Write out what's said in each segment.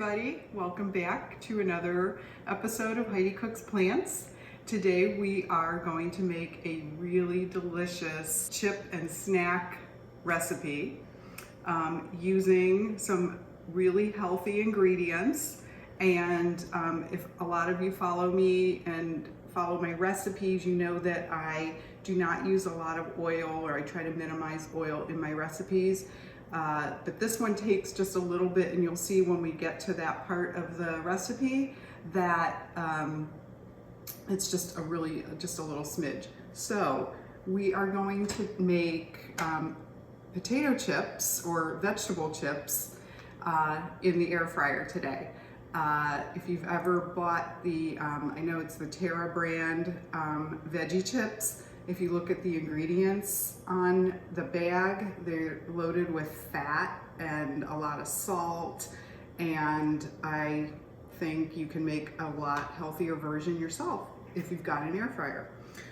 everybody. Welcome back to another episode of Heidi Cooks Plants. Today we are going to make a really delicious chip and snack recipe using some really healthy ingredients. And if a lot of you follow me and follow my recipes, you know that I do not use a lot of oil, or I try to minimize oil in my recipes. But this one takes just a little bit, and you'll see when we get to that part of the recipe that it's just a little smidge. So we are going to make potato chips or vegetable chips in the air fryer today. If you've ever bought the, I know it's the Terra brand veggie chips, if you look at the ingredients on the bag, they're loaded with fat and a lot of salt, and I think you can make a lot healthier version yourself if you've got an air fryer.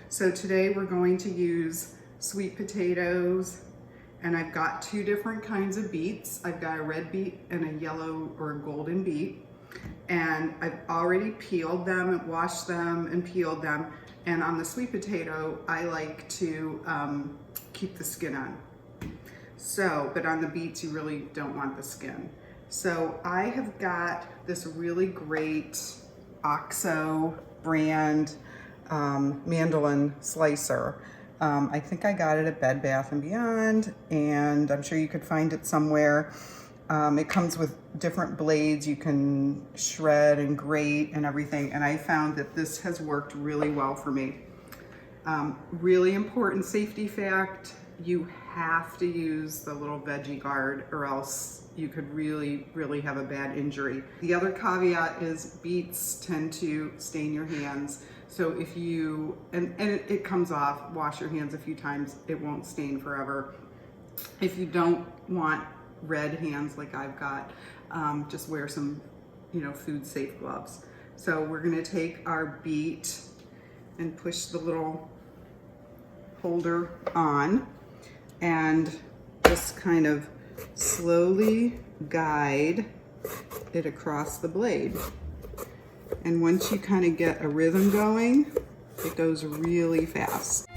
So today we're going to use sweet potatoes, and I've got two different kinds of beets. I've got a red beet and a yellow or a golden beet, and I've already peeled them and washed them and peeled them. And on the sweet potato, I like to keep the skin on. So, but on the beets, you really don't want the skin. So I have got this really great OXO brand mandolin slicer. I think I got it at Bed Bath & Beyond, and I'm sure you could find it somewhere. It comes with different blades you can shred and grate and everything, and I found that this has worked really well for me. Really important safety fact, you have to use the little veggie guard, or else you could really have a bad injury. The other caveat is beets tend to stain your hands. So if you, and it comes off, wash your hands a few times, it won't stain forever. If you don't want red hands like I've got, just wear some, food safe gloves. So we're gonna take our beet and push the little holder on and just kind of slowly guide it across the blade. And once you kind of get a rhythm going, it goes really fast.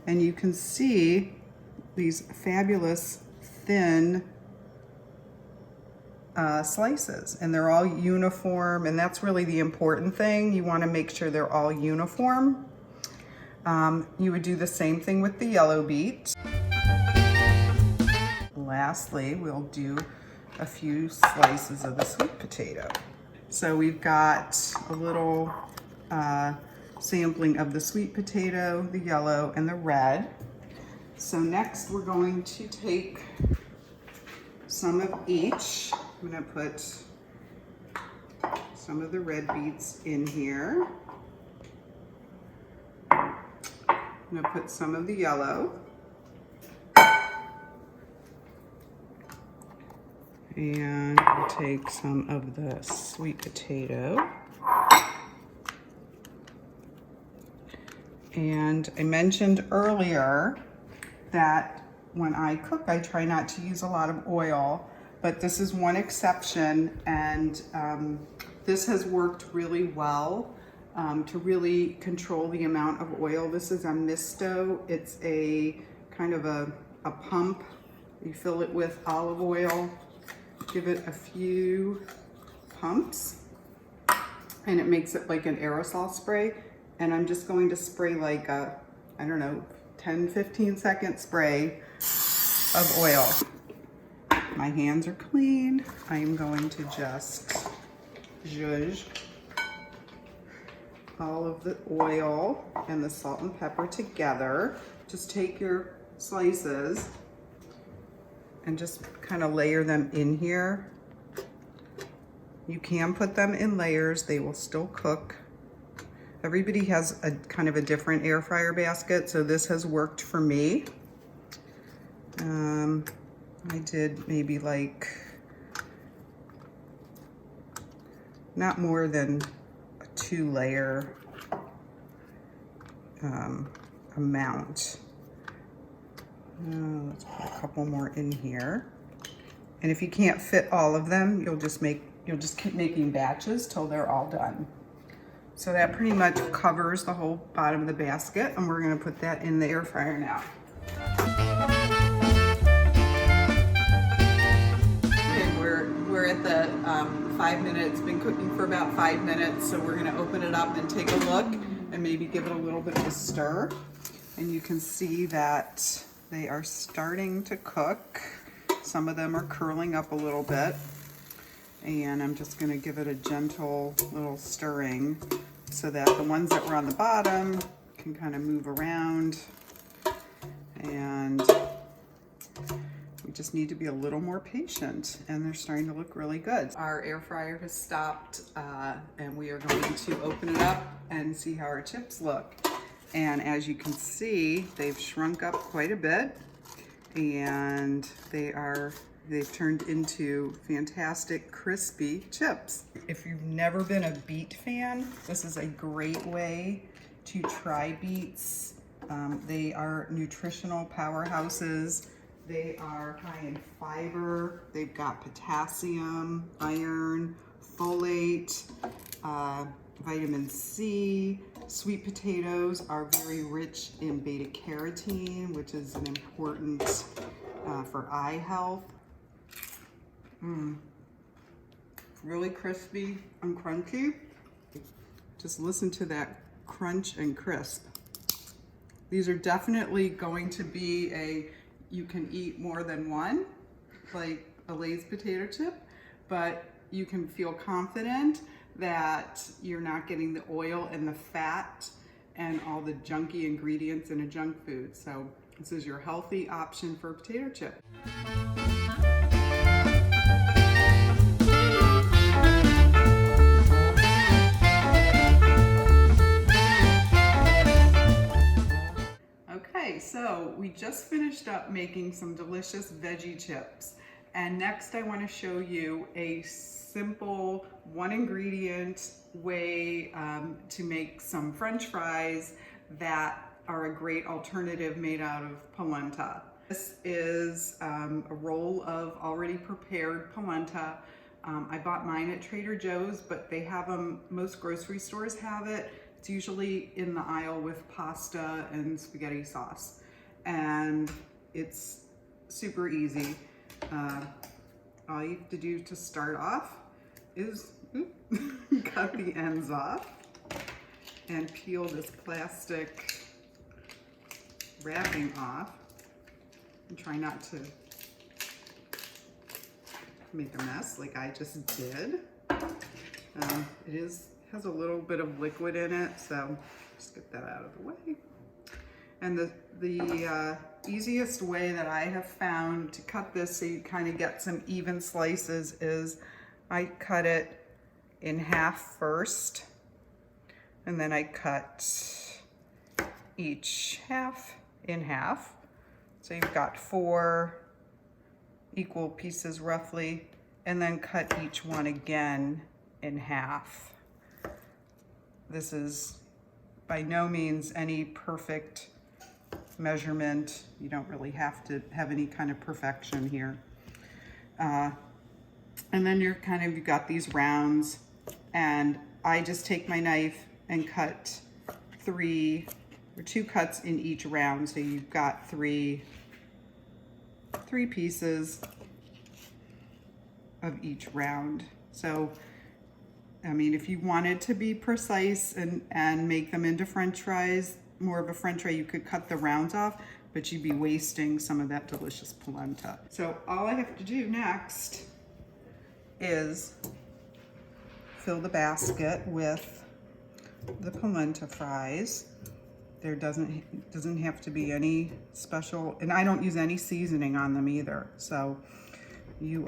And you can see these fabulous thin slices, and they're all uniform, and that's really the important thing. You want to make sure they're all uniform. You would do the same thing with the yellow beet. Lastly, we'll do a few slices of the sweet potato. So we've got a little sampling of the sweet potato, the yellow, and the red. So next we're going to take some of each. I'm gonna put some of the red beets in here. I'm gonna put some of the yellow. And we'll take some of the sweet potato. And I mentioned earlier that when I cook, I try not to use a lot of oil, but this is one exception, and this has worked really well to really control the amount of oil. This is a misto. It's a kind of a pump. You fill it with olive oil, give it a few pumps, and it makes it like an aerosol spray. And I'm just going to spray like a, 10-15 second spray of oil. My hands are clean. I am going to just zhuzh all of the oil and the salt and pepper together. Just take your slices and just kind of layer them in here. You can put them in layers, they will still cook. Everybody has a kind of a different air fryer basket, so this has worked for me. I did maybe like not more than a 2-layer amount. Let's put a couple more in here. And if you can't fit all of them, you'll just keep making batches till they're all done. So that pretty much covers the whole bottom of the basket, and we're gonna put that in the air fryer now. Okay, we're at the 5 minutes, been cooking for about 5 minutes, so we're gonna open it up and take a look and maybe give it a little bit of a stir. And you can see that they are starting to cook. Some of them are curling up a little bit. And I'm just gonna give it a gentle little stirring so that the ones that were on the bottom can kind of move around. And we just need to be a little more patient, and they're starting to look really good. Our air fryer has stopped, and we are going to open it up and see how our chips look. And as you can see, they've shrunk up quite a bit, and they've turned into fantastic crispy chips. If you've never been a beet fan, this is a great way to try beets. They are nutritional powerhouses. They are high in fiber. They've got potassium, iron, folate, vitamin C. Sweet potatoes are very rich in beta carotene, which is an important for eye health. Really crispy and crunchy. Just listen to that crunch and crisp. These are definitely going to be you can eat more than one, like a Lay's potato chip, but you can feel confident that you're not getting the oil and the fat and all the junky ingredients in a junk food. So this is your healthy option for a potato chip. Okay, so we just finished up making some delicious veggie chips. And next I want to show you a simple one ingredient way to make some French fries that are a great alternative made out of polenta. This is a roll of already prepared polenta. I bought mine at Trader Joe's, but they have them, most grocery stores have it. It's usually in the aisle with pasta and spaghetti sauce. And it's super easy. All you have to do to start off is cut the ends off and peel this plastic wrapping off. And try not to make a mess like I just did. It has a little bit of liquid in it, so just get that out of the way. And the easiest way that I have found to cut this so you kind of get some even slices is I cut it in half first, and then I cut each half in half. So you've got 4 equal pieces roughly, and then cut each one again in half. This is by no means any perfect measurement. You don't really have to have any kind of perfection here. And then you've got these rounds, and I just take my knife and cut 2 cuts in each round. So you've got three pieces of each round. So, I mean, if you wanted to be precise and make them into French fries, more of a French fry, you could cut the rounds off, but you'd be wasting some of that delicious polenta. So all I have to do next is fill the basket with the polenta fries. There doesn't have to be any special, and I don't use any seasoning on them either. So you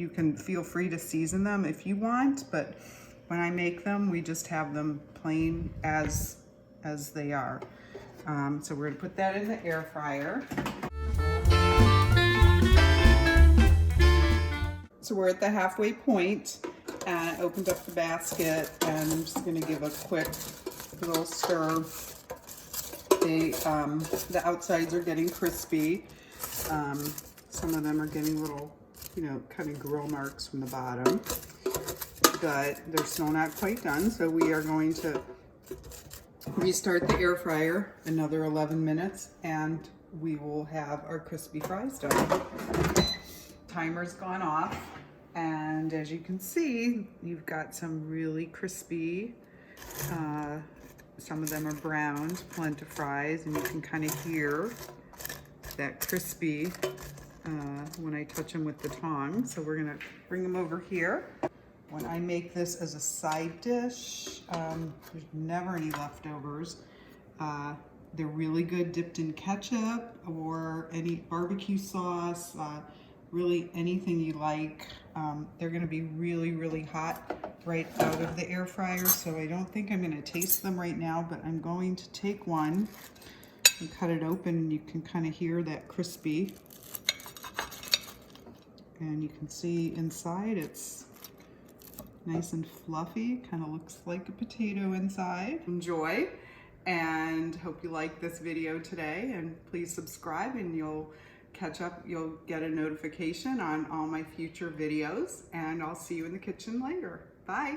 can feel free to season them if you want, but when I make them, we just have them plain as they are. So we're gonna put that in the air fryer. So we're at the halfway point, and I opened up the basket, and I'm just gonna give a quick little stir. The outsides are getting crispy, Some of them are getting little, kind of grill marks from the bottom, but they're still not quite done. So we are going to restart the air fryer another 11 minutes and we will have our crispy fries done. Timer's gone off, and as you can see, you've got some really crispy, some of them are browned polenta fries, and you can kind of hear that crispy when I touch them with the tongs. So we're gonna bring them over here. When I make this as a side dish, there's never any leftovers. They're really good dipped in ketchup or any barbecue sauce, really anything you like. They're gonna be really, really hot right out of the air fryer, so I don't think I'm gonna taste them right now, but I'm going to take one and cut it open. You can kind of hear that crispy. And you can see inside it's nice and fluffy, kind of looks like a potato inside. Enjoy, and hope you like this video today, and please subscribe and you'll get a notification on all my future videos, and I'll see you in the kitchen later. Bye.